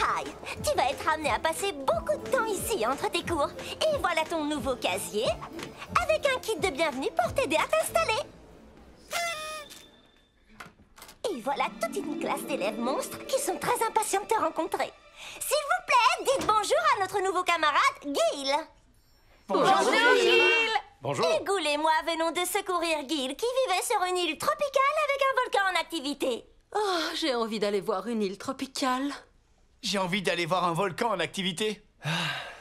High. Tu vas être amené à passer beaucoup de temps ici entre tes cours. Et voilà ton nouveau casier, avec un kit de bienvenue pour t'aider à t'installer. Et voilà toute une classe d'élèves monstres qui sont très impatients de te rencontrer. S'il vous plaît, dites bonjour à notre nouveau camarade, Gil. Bonjour, Gil. Bonjour. Et Ghoul et moi venons de secourir Gil, qui vivait sur une île tropicale avec un volcan en activité. Oh, j'ai envie d'aller voir une île tropicale. J'ai envie d'aller voir un volcan en activité.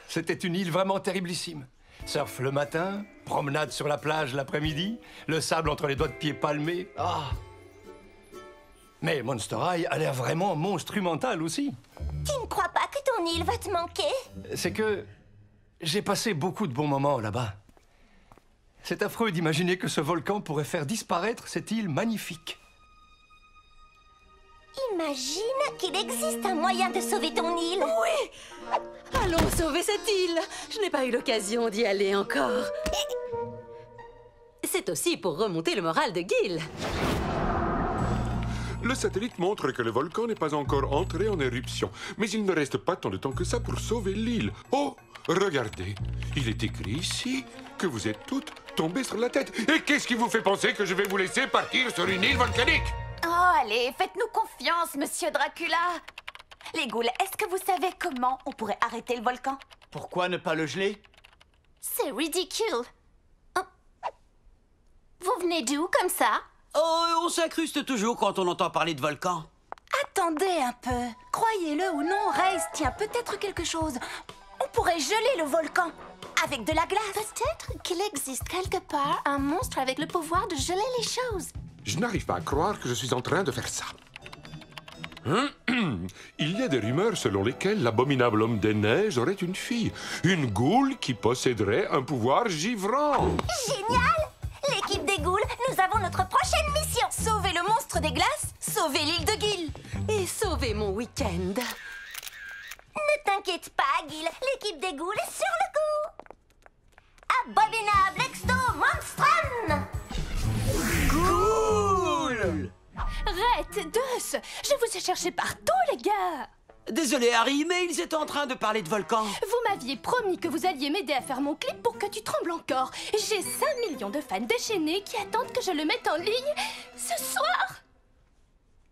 C'était une île vraiment terriblissime. Surf le matin, promenade sur la plage l'après-midi, le sable entre les doigts de pied palmés. Ah. Mais Monster High a l'air vraiment monstrumental aussi. Tu ne crois pas que ton île va te manquer? C'est que j'ai passé beaucoup de bons moments là-bas. C'est affreux d'imaginer que ce volcan pourrait faire disparaître cette île magnifique. Imagine qu'il existe un moyen de sauver ton île. Oui! Allons sauver cette île. Je n'ai pas eu l'occasion d'y aller encore. C'est aussi pour remonter le moral de Gil. Le satellite montre que le volcan n'est pas encore entré en éruption. Mais il ne reste pas tant de temps que ça pour sauver l'île. Oh, regardez. Il est écrit ici que vous êtes toutes tombées sur la tête. Et qu'est-ce qui vous fait penser que je vais vous laisser partir sur une île volcanique? Oh, allez, faites-nous confiance, monsieur Dracula. Les ghouls, est-ce que vous savez comment on pourrait arrêter le volcan? Pourquoi ne pas le geler? C'est ridicule. Oh. Vous venez d'où, comme ça? Oh, on s'incruste toujours quand on entend parler de volcan. Attendez un peu. Croyez-le ou non, Race tient peut-être quelque chose. On pourrait geler le volcan avec de la glace. Peut-être qu'il existe quelque part un monstre avec le pouvoir de geler les choses. Je n'arrive pas à croire que je suis en train de faire ça. Il y a des rumeurs selon lesquelles l'abominable homme des neiges aurait une fille. Une goule qui posséderait un pouvoir givrant. Génial! L'équipe des ghouls, nous avons notre prochaine mission. Sauver le monstre des glaces, sauver l'île de Gil. Et sauver mon week-end. Ne t'inquiète pas, Gil. L'équipe des ghouls est sur le coup. Abominable Exto Monstrum! Cool! Red, Deux, je vous ai cherché partout, les gars. Désolé, Harry, mais ils étaient en train de parler de volcan. Vous m'aviez promis que vous alliez m'aider à faire mon clip pour que tu trembles encore. J'ai 5 millions de fans déchaînés qui attendent que je le mette en ligne ce soir.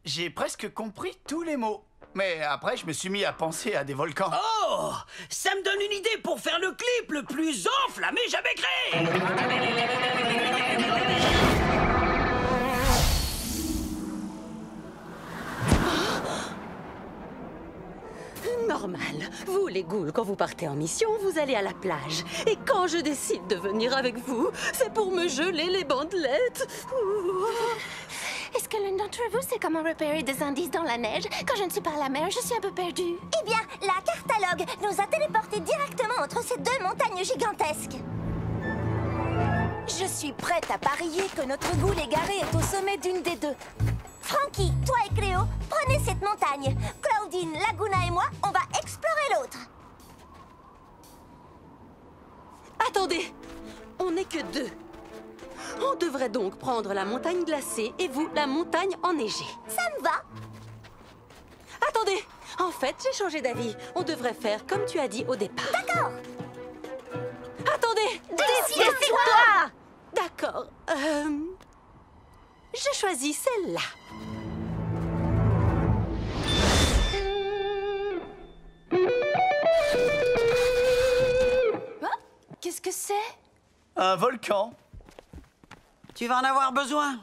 J'ai presque compris tous les mots. Mais après, je me suis mis à penser à des volcans. Oh! Ça me donne une idée pour faire le clip le plus enflammé jamais créé! Normal. Vous, les ghouls, quand vous partez en mission, vous allez à la plage. Et quand je décide de venir avec vous, c'est pour me geler les bandelettes. Ouh. Est-ce que l'un d'entre vous sait comment repérer des indices dans la neige? Quand je ne suis pas à la mer, je suis un peu perdue. Eh bien, la cartalogue nous a téléportés directement entre ces deux montagnes gigantesques. Je suis prête à parier que notre ghoul égaré est au sommet d'une des deux. Frankie, toi et Cléo, prenez cette montagne. Claudine, Laguna et moi, on va explorer l'autre. Attendez, on n'est que deux. On devrait donc prendre la montagne glacée et vous, la montagne enneigée. Ça me va. Attendez, en fait, j'ai changé d'avis. On devrait faire comme tu as dit au départ. D'accord. Attendez, Décide-toi. D'accord. Je choisis celle-là. Qu'est-ce que c'est? Un volcan. Tu vas en avoir besoin.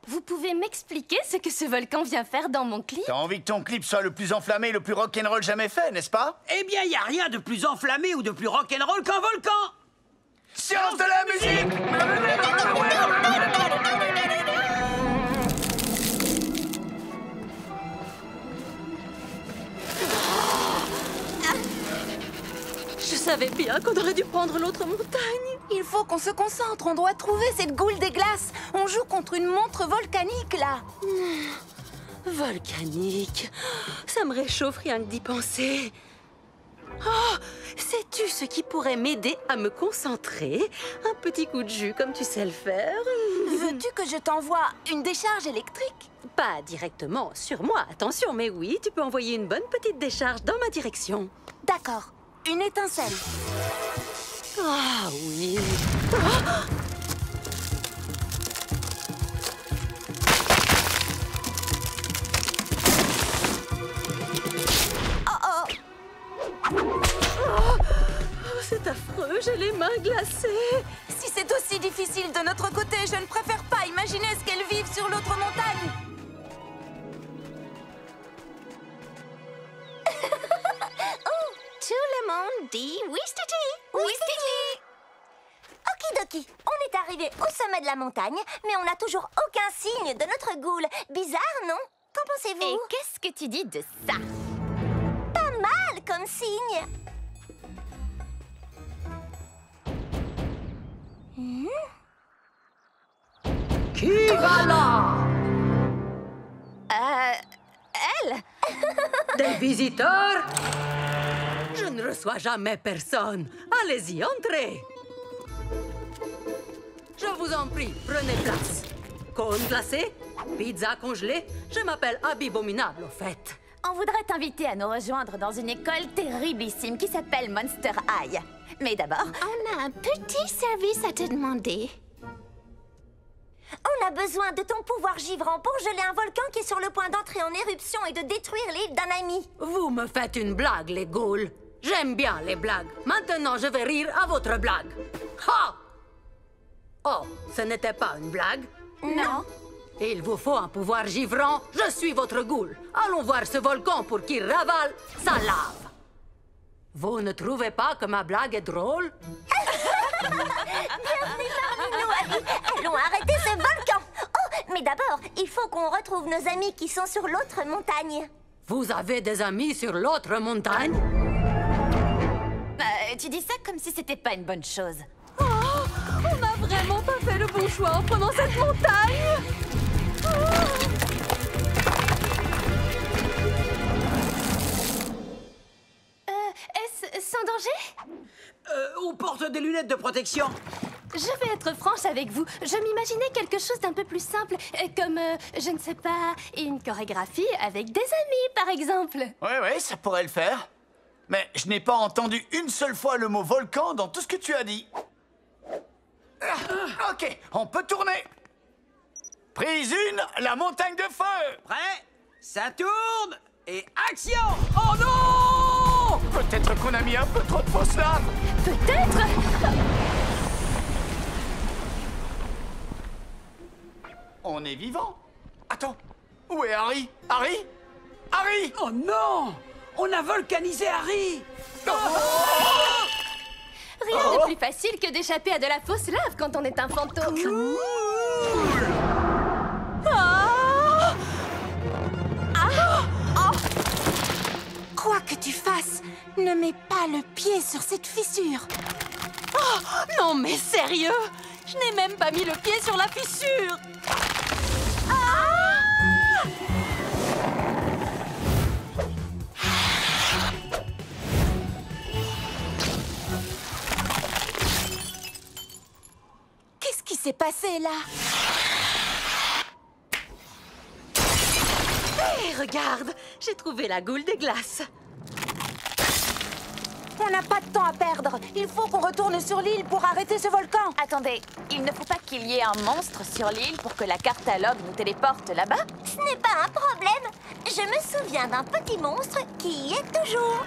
Vous pouvez m'expliquer ce que ce volcan vient faire dans mon clip? T'as envie que ton clip soit le plus enflammé, le plus rock'n'roll jamais fait, n'est-ce pas? Eh bien, il n'y a rien de plus enflammé ou de plus rock'n'roll qu'un volcan. Science de la musique! Je savais bien qu'on aurait dû prendre l'autre montagne. Il faut qu'on se concentre, on doit trouver cette goule des glaces. On joue contre une montre volcanique, là. Volcanique. Ça me réchauffe rien que d'y penser. Oh, sais-tu ce qui pourrait m'aider à me concentrer? Un petit coup de jus comme tu sais le faire. Veux-tu que je t'envoie une décharge électrique? Pas directement sur moi, attention, mais oui, tu peux envoyer une bonne petite décharge dans ma direction. D'accord. Une étincelle. Ah oui. C'est affreux, j'ai les mains glacées. Si c'est aussi difficile de notre côté, je ne préfère pas imaginer ce qu'elles vivent sur l'autre montagne. Tout le monde dit Wistiti, Wistiti. Okidoki, on est arrivé au sommet de la montagne, mais on n'a toujours aucun signe de notre goule. Bizarre, non? Qu'en pensez-vous? Et qu'est-ce que tu dis de ça? Pas mal comme signe. Qui va là? Elle? Des visiteurs? Je ne reçois jamais personne. Allez-y, entrez. Je vous en prie, prenez place. Cône glacé? Pizza congelée? Je m'appelle Abominable, au fait. On voudrait t'inviter à nous rejoindre dans une école terriblissime qui s'appelle Monster High. Mais d'abord, On a un petit service à te demander. On a besoin de ton pouvoir givrant pour geler un volcan qui est sur le point d'entrer en éruption et de détruire l'île d'un ami. Vous me faites une blague, les ghouls. J'aime bien les blagues. Maintenant, je vais rire à votre blague. Ha! Oh, ce n'était pas une blague? non. Il vous faut un pouvoir givrant. Je suis votre ghoul. Allons voir ce volcan pour qu'il ravale sa lave. Vous ne trouvez pas que ma blague est drôle? Allons arrêter ce volcan. Oh, mais d'abord, il faut qu'on retrouve nos amis qui sont sur l'autre montagne. Vous avez des amis sur l'autre montagne? Tu dis ça comme si c'était pas une bonne chose. Oh, on n'a vraiment pas fait le bon choix en prenant cette montagne. Est-ce sans danger? On porte des lunettes de protection. Je vais être franche avec vous. Je m'imaginais quelque chose d'un peu plus simple, comme, je ne sais pas, une chorégraphie avec des amis, par exemple. Ouais, ça pourrait le faire. Mais je n'ai pas entendu une seule fois le mot volcan dans tout ce que tu as dit. Ok, on peut tourner. Prise 1, la montagne de feu. Prêt? Ça tourne et action! Oh non! Peut-être qu'on a mis un peu trop de fausse lave. Peut-être. On est vivant. Attends, où est Harry? Harry? Harry! Oh non! On a volcanisé Harry! Rien de plus facile que d'échapper à de la fausse lave quand on est un fantôme. Quoi que tu fasses, ne mets pas le pied sur cette fissure. Oh, non mais sérieux? Je n'ai même pas mis le pied sur la fissure. Qu'est-ce qui s'est passé là? Hé, regarde, j'ai trouvé la goule des glaces. On n'a pas de temps à perdre. Il faut qu'on retourne sur l'île pour arrêter ce volcan. Attendez, il ne faut pas qu'il y ait un monstre sur l'île pour que la catalogue nous téléporte là-bas? Ce n'est pas un problème. Je me souviens d'un petit monstre qui y est toujours.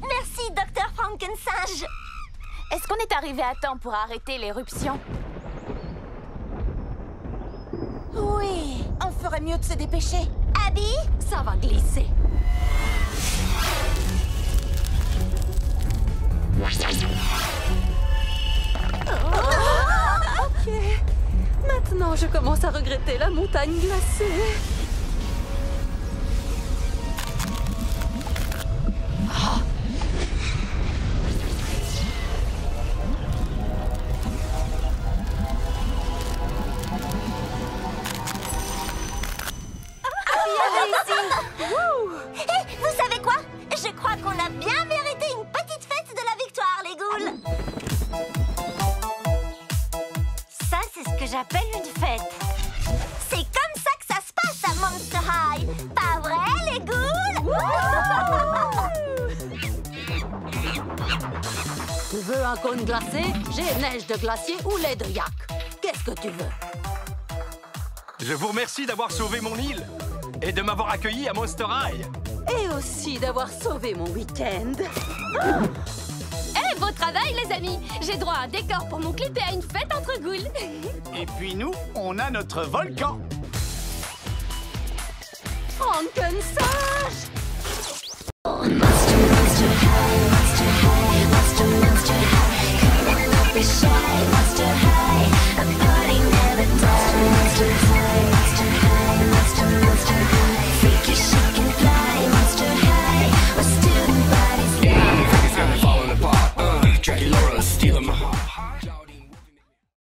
Merci, Dr. Frankensinge. Est-ce qu'on est arrivé à temps pour arrêter l'éruption? Oui, on ferait mieux de se dépêcher. Abby? Ça va glisser. Ok. Maintenant, je commence à regretter la montagne glacée. Hé, vous savez quoi? Je crois qu'on a bien mérité une petite fête de la victoire. j'appelle une fête. C'est comme ça que ça se passe à Monster High. Pas vrai, les ghouls? Tu veux un cône glacé? J'ai neige de glacier ou lait de yak. Qu'est-ce que tu veux? Je vous remercie d'avoir sauvé mon île et de m'avoir accueilli à Monster High. Et aussi d'avoir sauvé mon week-end. Eh, beau travail, les amis! J'ai droit à un décor pour mon clip et à une fête entre ghouls. Et puis nous, on a notre volcan. Frankensage! Monster High.